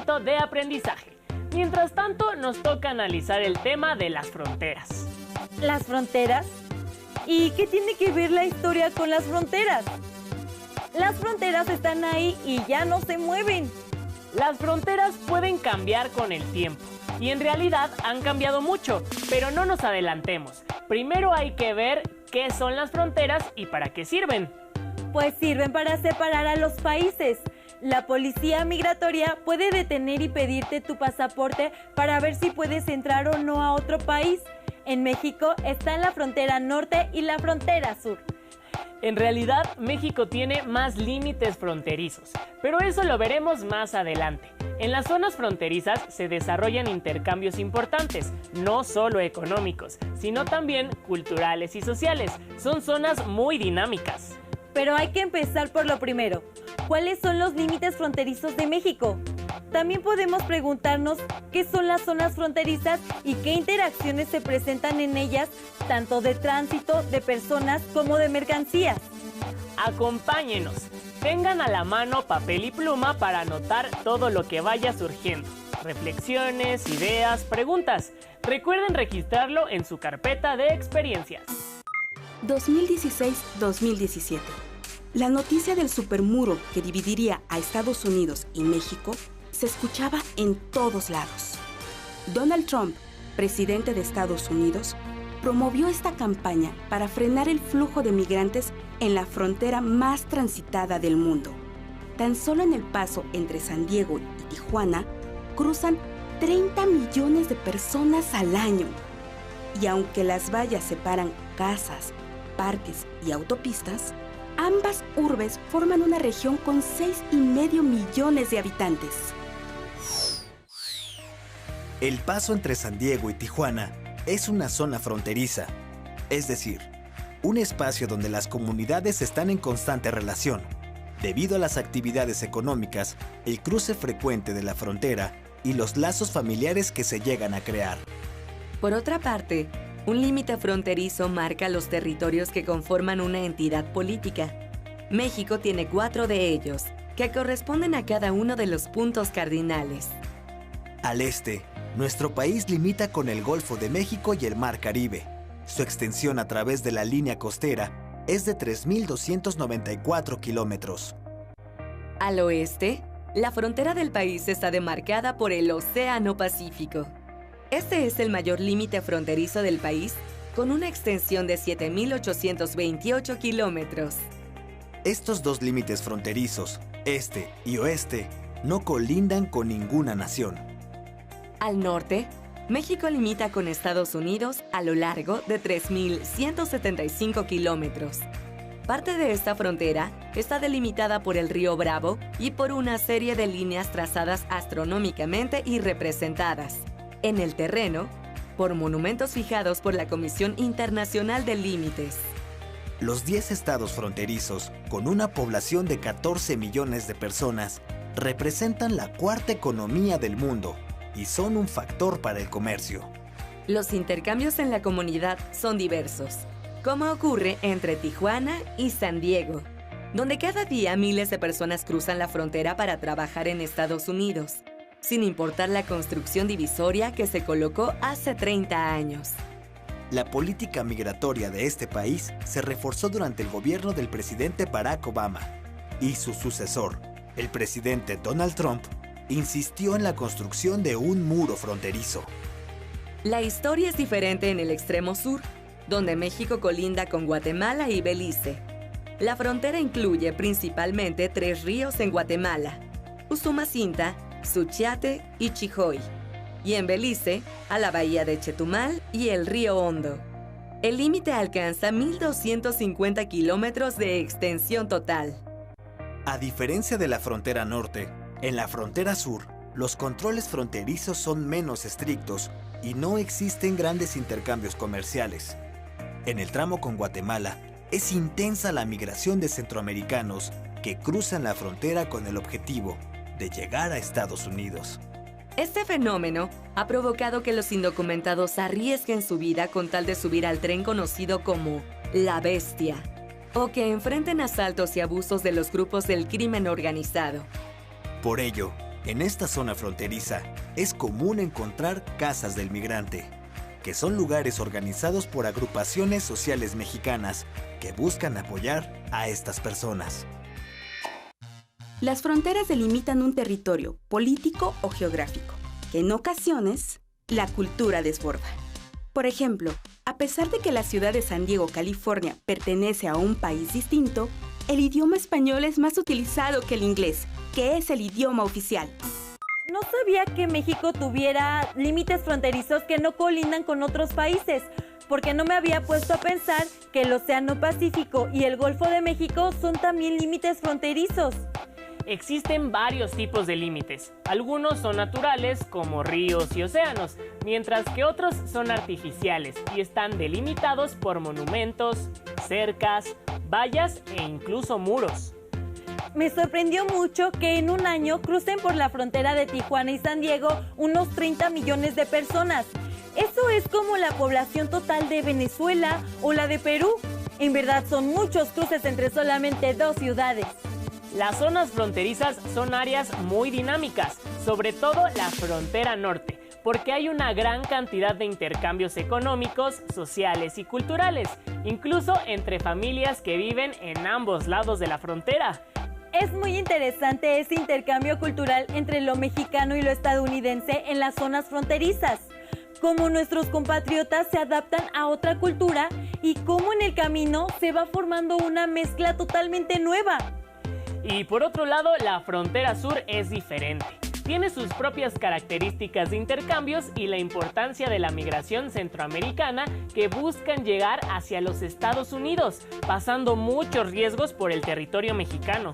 momento de aprendizaje. Mientras tanto, nos toca analizar el tema de las fronteras. ¿Las fronteras? ¿Y qué tiene que ver la historia con las fronteras? Las fronteras están ahí y ya no se mueven. Las fronteras pueden cambiar con el tiempo y en realidad han cambiado mucho, pero no nos adelantemos. Primero hay que ver qué son las fronteras y para qué sirven. Pues sirven para separar a los países. La policía migratoria puede detener y pedirte tu pasaporte para ver si puedes entrar o no a otro país. En México están la frontera norte y la frontera sur. En realidad, México tiene más límites fronterizos, pero eso lo veremos más adelante. En las zonas fronterizas se desarrollan intercambios importantes, no solo económicos, sino también culturales y sociales. Son zonas muy dinámicas. Pero hay que empezar por lo primero. ¿Cuáles son los límites fronterizos de México? También podemos preguntarnos qué son las zonas fronterizas y qué interacciones se presentan en ellas, tanto de tránsito de personas como de mercancías. Acompáñenos, tengan a la mano papel y pluma para anotar todo lo que vaya surgiendo. Reflexiones, ideas, preguntas. Recuerden registrarlo en su carpeta de experiencias. 2016-2017. La noticia del supermuro que dividiría a Estados Unidos y México se escuchaba en todos lados. Donald Trump, presidente de Estados Unidos, promovió esta campaña para frenar el flujo de migrantes en la frontera más transitada del mundo. Tan solo en el paso entre San Diego y Tijuana cruzan 30 millones de personas al año. Y aunque las vallas separan casas, parques y autopistas, ambas urbes forman una región con 6,5 millones de habitantes. El paso entre San Diego y Tijuana es una zona fronteriza, es decir, un espacio donde las comunidades están en constante relación. Debido a las actividades económicas, el cruce frecuente de la frontera y los lazos familiares que se llegan a crear. Por otra parte, un límite fronterizo marca los territorios que conforman una entidad política. México tiene 4 de ellos, que corresponden a cada uno de los puntos cardinales. Al este, nuestro país limita con el Golfo de México y el Mar Caribe. Su extensión a través de la línea costera es de 3.294 kilómetros. Al oeste, la frontera del país está demarcada por el Océano Pacífico. Este es el mayor límite fronterizo del país, con una extensión de 7.828 kilómetros. Estos dos límites fronterizos, este y oeste, no colindan con ninguna nación. Al norte, México limita con Estados Unidos a lo largo de 3.175 kilómetros. Parte de esta frontera está delimitada por el río Bravo y por una serie de líneas trazadas astronómicamente y representadas en el terreno por monumentos fijados por la Comisión Internacional de Límites. Los 10 estados fronterizos, con una población de 14 millones de personas, representan la cuarta economía del mundo y son un factor para el comercio. Los intercambios en la comunidad son diversos, como ocurre entre Tijuana y San Diego, donde cada día miles de personas cruzan la frontera para trabajar en Estados Unidos, sin importar la construcción divisoria que se colocó hace 30 años. La política migratoria de este país se reforzó durante el gobierno del presidente Barack Obama y su sucesor, el presidente Donald Trump, insistió en la construcción de un muro fronterizo. La historia es diferente en el extremo sur, donde México colinda con Guatemala y Belice. La frontera incluye principalmente 3 ríos en Guatemala: Usumacinta, Suchiate y Chijoy, y en Belice, a la bahía de Chetumal y el río Hondo. El límite alcanza 1.250 kilómetros de extensión total. A diferencia de la frontera norte, en la frontera sur, los controles fronterizos son menos estrictos y no existen grandes intercambios comerciales. En el tramo con Guatemala, es intensa la migración de centroamericanos que cruzan la frontera con el objetivo de llegar a Estados Unidos. Este fenómeno ha provocado que los indocumentados arriesguen su vida con tal de subir al tren conocido como La Bestia, o que enfrenten asaltos y abusos de los grupos del crimen organizado. Por ello, En esta zona fronteriza es común encontrar casas del migrante, que son lugares organizados por agrupaciones sociales mexicanas que buscan apoyar a estas personas. Las fronteras delimitan un territorio político o geográfico, que en ocasiones la cultura desborda. Por ejemplo, a pesar de que la ciudad de San Diego, California, pertenece a un país distinto, el idioma español es más utilizado que el inglés, que es el idioma oficial. No sabía que México tuviera límites fronterizos que no colindan con otros países, porque no me había puesto a pensar que el Océano Pacífico y el Golfo de México son también límites fronterizos. Existen varios tipos de límites. Algunos son naturales, como ríos y océanos, mientras que otros son artificiales y están delimitados por monumentos, cercas, vallas e incluso muros. Me sorprendió mucho que en un año crucen por la frontera de Tijuana y San Diego unos 30 millones de personas. Eso es como la población total de Venezuela o la de Perú. En verdad son muchos cruces entre solamente 2 ciudades. Las zonas fronterizas son áreas muy dinámicas, sobre todo la frontera norte, porque hay una gran cantidad de intercambios económicos, sociales y culturales, incluso entre familias que viven en ambos lados de la frontera. Es muy interesante ese intercambio cultural entre lo mexicano y lo estadounidense en las zonas fronterizas. Cómo nuestros compatriotas se adaptan a otra cultura y cómo en el camino se va formando una mezcla totalmente nueva. Y por otro lado, la frontera sur es diferente. Tiene sus propias características de intercambios y la importancia de la migración centroamericana que buscan llegar hacia los Estados Unidos, pasando muchos riesgos por el territorio mexicano.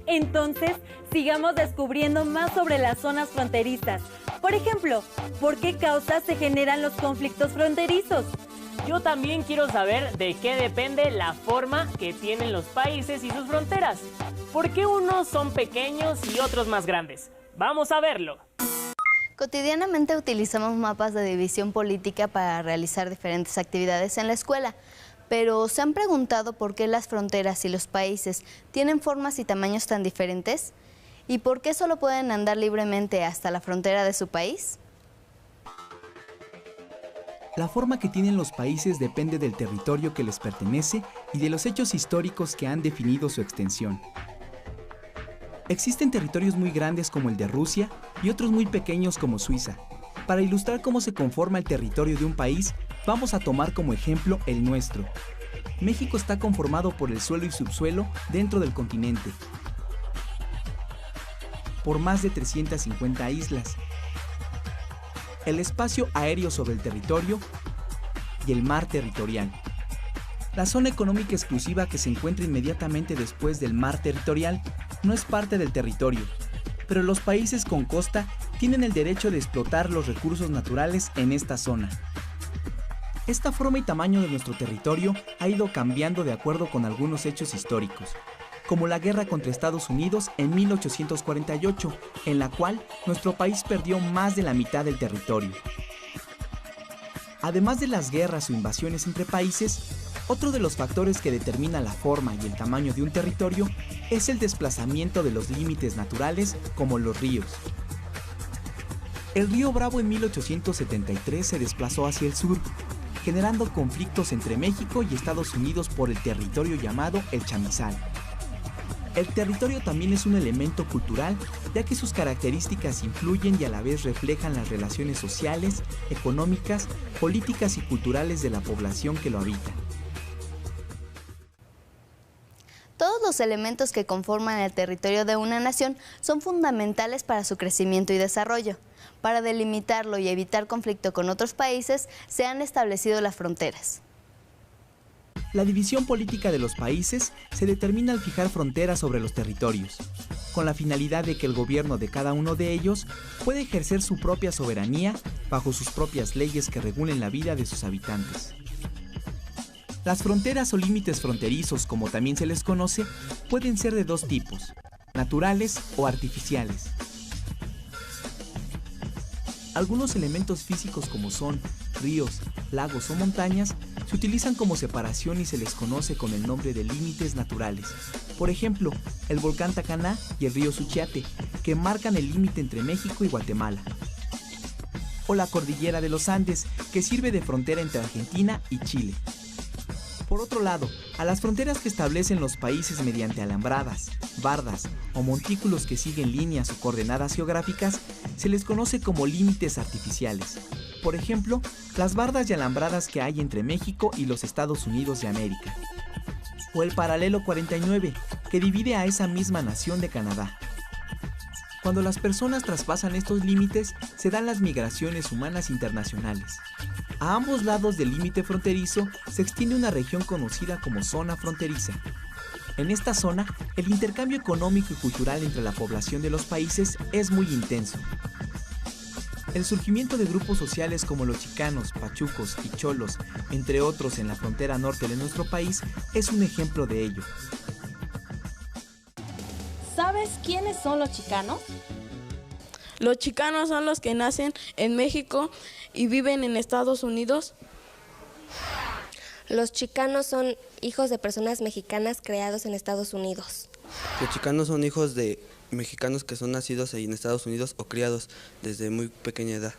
Entonces, sigamos descubriendo más sobre las zonas fronterizas. Por ejemplo, ¿por qué causas se generan los conflictos fronterizos? Yo también quiero saber de qué depende la forma que tienen los países y sus fronteras. ¿Por qué unos son pequeños y otros más grandes? Vamos a verlo. Cotidianamente utilizamos mapas de división política para realizar diferentes actividades en la escuela. Pero ¿se han preguntado por qué las fronteras y los países tienen formas y tamaños tan diferentes? ¿Y por qué solo pueden andar libremente hasta la frontera de su país? La forma que tienen los países depende del territorio que les pertenece y de los hechos históricos que han definido su extensión. Existen territorios muy grandes como el de Rusia y otros muy pequeños como Suiza. Para ilustrar cómo se conforma el territorio de un país, vamos a tomar como ejemplo el nuestro. México está conformado por el suelo y subsuelo dentro del continente, por más de 350 islas, el espacio aéreo sobre el territorio y el mar territorial. La zona económica exclusiva que se encuentra inmediatamente después del mar territorial no es parte del territorio, pero los países con costa tienen el derecho de explotar los recursos naturales en esta zona. Esta forma y tamaño de nuestro territorio ha ido cambiando de acuerdo con algunos hechos históricos, como la guerra contra Estados Unidos en 1848, en la cual nuestro país perdió más de la mitad del territorio. Además de las guerras o invasiones entre países, otro de los factores que determina la forma y el tamaño de un territorio es el desplazamiento de los límites naturales, como los ríos. El río Bravo en 1873 se desplazó hacia el sur, generando conflictos entre México y Estados Unidos por el territorio llamado el Chamizal. El territorio también es un elemento cultural, ya que sus características influyen y a la vez reflejan las relaciones sociales, económicas, políticas y culturales de la población que lo habita. Todos los elementos que conforman el territorio de una nación son fundamentales para su crecimiento y desarrollo. Para delimitarlo y evitar conflicto con otros países, se han establecido las fronteras. La división política de los países se determina al fijar fronteras sobre los territorios, con la finalidad de que el gobierno de cada uno de ellos pueda ejercer su propia soberanía bajo sus propias leyes que regulen la vida de sus habitantes. Las fronteras o límites fronterizos, como también se les conoce, pueden ser de dos tipos, naturales o artificiales. Algunos elementos físicos como son ríos, lagos o montañas se utilizan como separación y se les conoce con el nombre de límites naturales. Por ejemplo, el volcán Tacaná y el río Suchiate que marcan el límite entre México y Guatemala. O la cordillera de los Andes, que sirve de frontera entre Argentina y Chile. Por otro lado, a las fronteras que establecen los países mediante alambradas, bardas o montículos que siguen líneas o coordenadas geográficas, se les conoce como límites artificiales. Por ejemplo, las bardas y alambradas que hay entre México y los Estados Unidos de América. O el paralelo 49, que divide a esa misma nación de Canadá. Cuando las personas traspasan estos límites, se dan las migraciones humanas internacionales. A ambos lados del límite fronterizo se extiende una región conocida como zona fronteriza. En esta zona, el intercambio económico y cultural entre la población de los países es muy intenso. El surgimiento de grupos sociales como los chicanos, pachucos y cholos, entre otros en la frontera norte de nuestro país, es un ejemplo de ello. ¿Sabes quiénes son los chicanos? Los chicanos son los que nacen en México y viven en Estados Unidos. Los chicanos son hijos de personas mexicanas creados en Estados Unidos. Los chicanos son hijos de mexicanos que son nacidos en Estados Unidos o criados desde muy pequeña edad.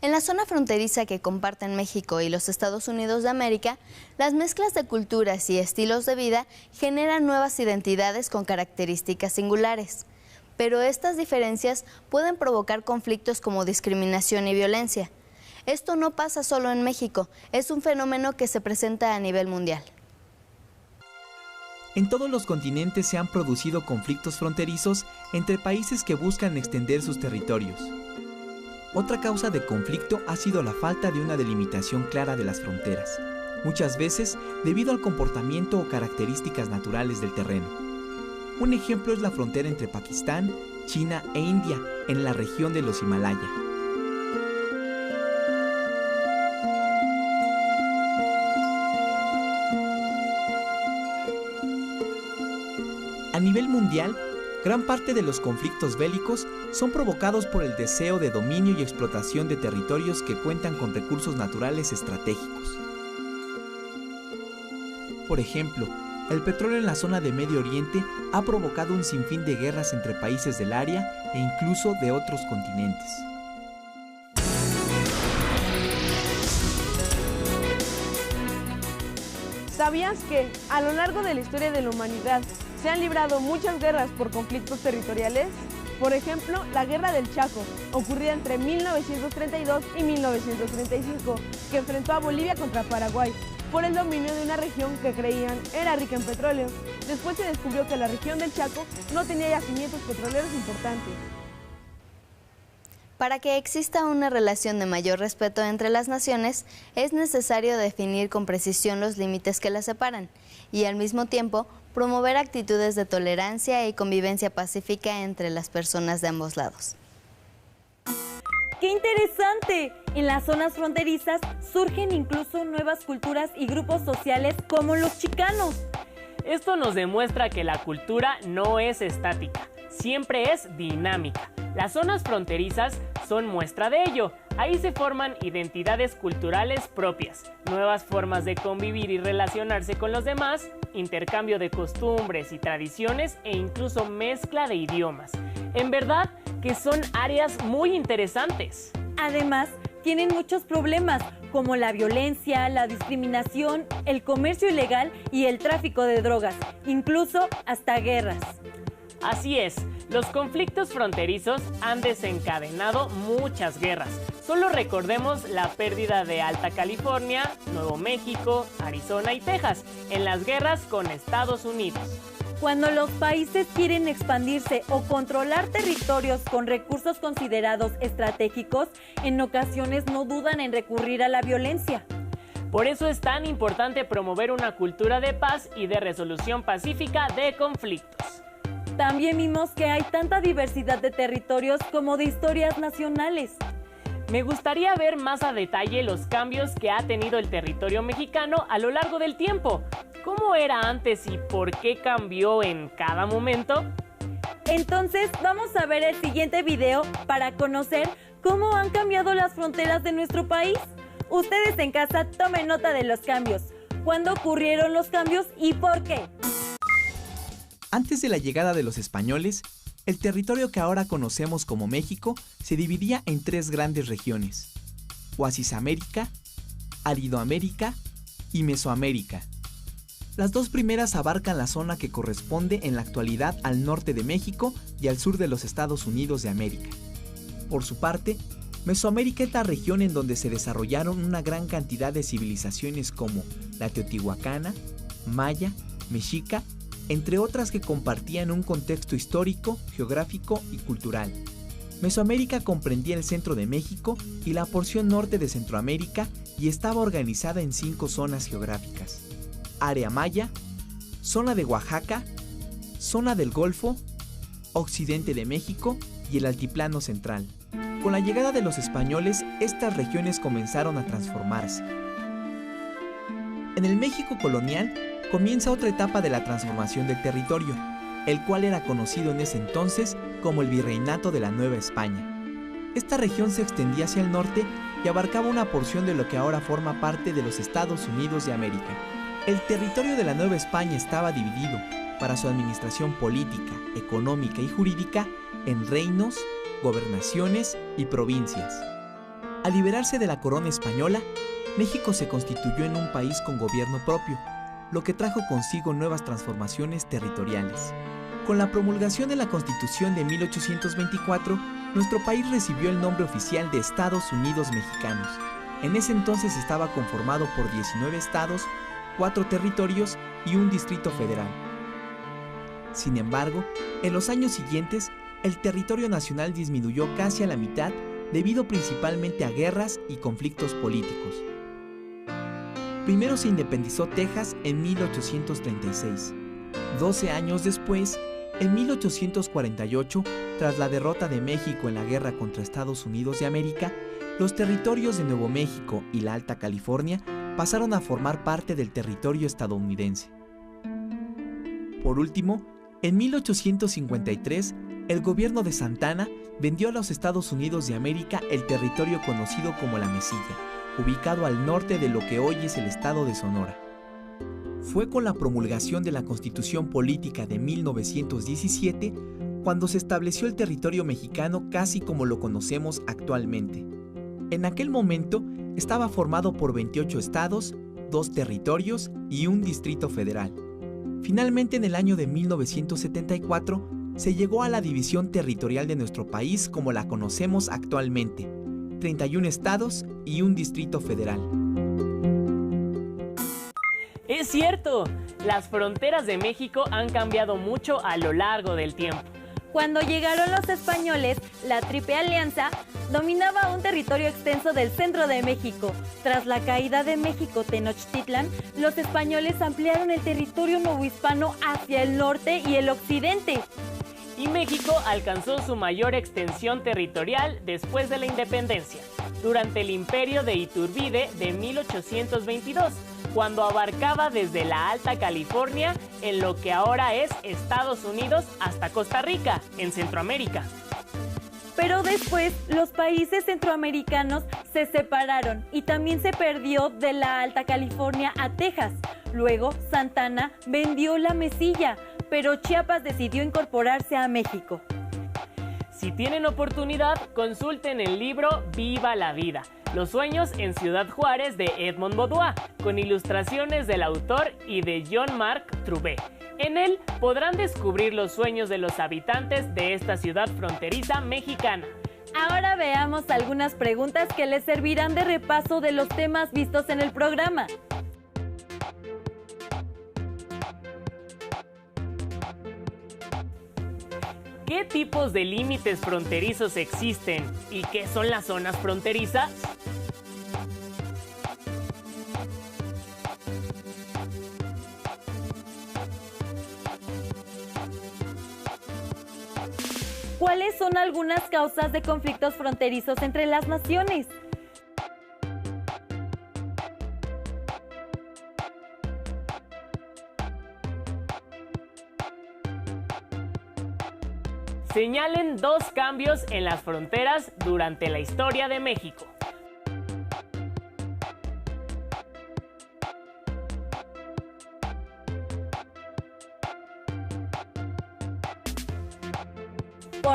En la zona fronteriza que comparten México y los Estados Unidos de América, las mezclas de culturas y estilos de vida generan nuevas identidades con características singulares. Pero estas diferencias pueden provocar conflictos como discriminación y violencia. Esto no pasa solo en México, es un fenómeno que se presenta a nivel mundial. En todos los continentes se han producido conflictos fronterizos entre países que buscan extender sus territorios. Otra causa de conflicto ha sido la falta de una delimitación clara de las fronteras, muchas veces debido al comportamiento o características naturales del terreno. Un ejemplo es la frontera entre Pakistán, China e India, en la región de los Himalaya. A nivel mundial, gran parte de los conflictos bélicos son provocados por el deseo de dominio y explotación de territorios que cuentan con recursos naturales estratégicos. Por ejemplo, el petróleo en la zona de Medio Oriente ha provocado un sinfín de guerras entre países del área e incluso de otros continentes. ¿Sabías que, a lo largo de la historia de la humanidad, se han librado muchas guerras por conflictos territoriales? Por ejemplo, la Guerra del Chaco, ocurrida entre 1932 y 1935, que enfrentó a Bolivia contra Paraguay, por el dominio de una región que creían era rica en petróleo. Después se descubrió que la región del Chaco no tenía yacimientos petroleros importantes. Para que exista una relación de mayor respeto entre las naciones, es necesario definir con precisión los límites que las separan y al mismo tiempo promover actitudes de tolerancia y convivencia pacífica entre las personas de ambos lados. ¡Qué interesante! En las zonas fronterizas surgen incluso nuevas culturas y grupos sociales como los chicanos. Esto nos demuestra que la cultura no es estática, siempre es dinámica. Las zonas fronterizas son muestra de ello. Ahí se forman identidades culturales propias, nuevas formas de convivir y relacionarse con los demás, intercambio de costumbres y tradiciones e incluso mezcla de idiomas. En verdad que son áreas muy interesantes. Además, tienen muchos problemas como la violencia, la discriminación, el comercio ilegal y el tráfico de drogas, incluso hasta guerras. Así es, los conflictos fronterizos han desencadenado muchas guerras. Solo recordemos la pérdida de Alta California, Nuevo México, Arizona y Texas en las guerras con Estados Unidos. Cuando los países quieren expandirse o controlar territorios con recursos considerados estratégicos, en ocasiones no dudan en recurrir a la violencia. Por eso es tan importante promover una cultura de paz y de resolución pacífica de conflictos. También vimos que hay tanta diversidad de territorios como de historias nacionales. Me gustaría ver más a detalle los cambios que ha tenido el territorio mexicano a lo largo del tiempo. ¿Cómo era antes y por qué cambió en cada momento? Entonces vamos a ver el siguiente video para conocer cómo han cambiado las fronteras de nuestro país. Ustedes en casa tomen nota de los cambios. ¿Cuándo ocurrieron los cambios y por qué? Antes de la llegada de los españoles, el territorio que ahora conocemos como México se dividía en 3 grandes regiones: Oasisamérica, Aridoamérica y Mesoamérica. Las 2 primeras abarcan la zona que corresponde en la actualidad al norte de México y al sur de los Estados Unidos de América. Por su parte, Mesoamérica es la región en donde se desarrollaron una gran cantidad de civilizaciones como la teotihuacana, maya, mexica, entre otras que compartían un contexto histórico, geográfico y cultural. Mesoamérica comprendía el centro de México y la porción norte de Centroamérica y estaba organizada en 5 zonas geográficas: área maya, zona de Oaxaca, zona del Golfo, occidente de México y el altiplano central. Con la llegada de los españoles, estas regiones comenzaron a transformarse. En el México colonial comienza otra etapa de la transformación del territorio, el cual era conocido en ese entonces como el Virreinato de la Nueva España. Esta región se extendía hacia el norte y abarcaba una porción de lo que ahora forma parte de los Estados Unidos de América. El territorio de la Nueva España estaba dividido, para su administración política, económica y jurídica, en reinos, gobernaciones y provincias. Al liberarse de la corona española, México se constituyó en un país con gobierno propio, lo que trajo consigo nuevas transformaciones territoriales. Con la promulgación de la Constitución de 1824, nuestro país recibió el nombre oficial de Estados Unidos Mexicanos. En ese entonces estaba conformado por 19 estados, 4 territorios y un distrito federal. Sin embargo, en los años siguientes, el territorio nacional disminuyó casi a la mitad debido principalmente a guerras y conflictos políticos. Primero se independizó Texas en 1836. 12 años después, en 1848, tras la derrota de México en la guerra contra Estados Unidos de América, los territorios de Nuevo México y la Alta California pasaron a formar parte del territorio estadounidense. Por último, en 1853, el gobierno de Santana vendió a los Estados Unidos de América el territorio conocido como la Mesilla, ubicado al norte de lo que hoy es el estado de Sonora. Fue con la promulgación de la Constitución Política de 1917 cuando se estableció el territorio mexicano casi como lo conocemos actualmente. En aquel momento estaba formado por 28 estados, 2 territorios y un distrito federal. Finalmente, en el año de 1974, se llegó a la división territorial de nuestro país como la conocemos actualmente: 31 estados y un distrito federal. ¡Es cierto! Las fronteras de México han cambiado mucho a lo largo del tiempo. Cuando llegaron los españoles, la Triple Alianza dominaba un territorio extenso del centro de México. Tras la caída de México Tenochtitlan, los españoles ampliaron el territorio novohispano hacia el norte y el occidente. Y México alcanzó su mayor extensión territorial después de la independencia, durante el imperio de Iturbide de 1822, cuando abarcaba desde la Alta California, en lo que ahora es Estados Unidos, hasta Costa Rica, en Centroamérica. Pero después, los países centroamericanos se separaron y también se perdió de la Alta California a Texas. Luego, Santana vendió la Mesilla, pero Chiapas decidió incorporarse a México. Si tienen oportunidad, consulten el libro Viva la Vida, Los sueños en Ciudad Juárez de Edmond Beaudoin, con ilustraciones del autor y de Jean-Marc Trouvé. En él podrán descubrir los sueños de los habitantes de esta ciudad fronteriza mexicana. Ahora veamos algunas preguntas que les servirán de repaso de los temas vistos en el programa. ¿Qué tipos de límites fronterizos existen y qué son las zonas fronterizas? ¿Cuáles son algunas causas de conflictos fronterizos entre las naciones? Señalen 2 cambios en las fronteras durante la historia de México.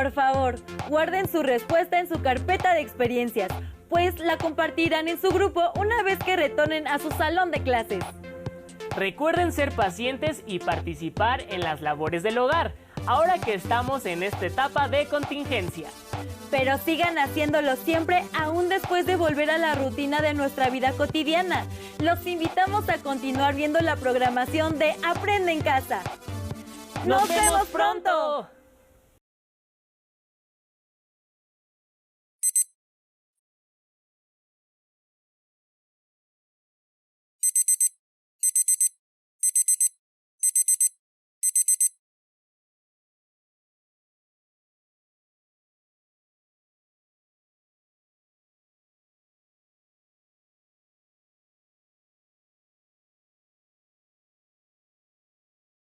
Por favor, guarden su respuesta en su carpeta de experiencias, pues la compartirán en su grupo una vez que retornen a su salón de clases. Recuerden ser pacientes y participar en las labores del hogar, ahora que estamos en esta etapa de contingencia. Pero sigan haciéndolo siempre, aún después de volver a la rutina de nuestra vida cotidiana. Los invitamos a continuar viendo la programación de Aprende en Casa. ¡Nos vemos pronto!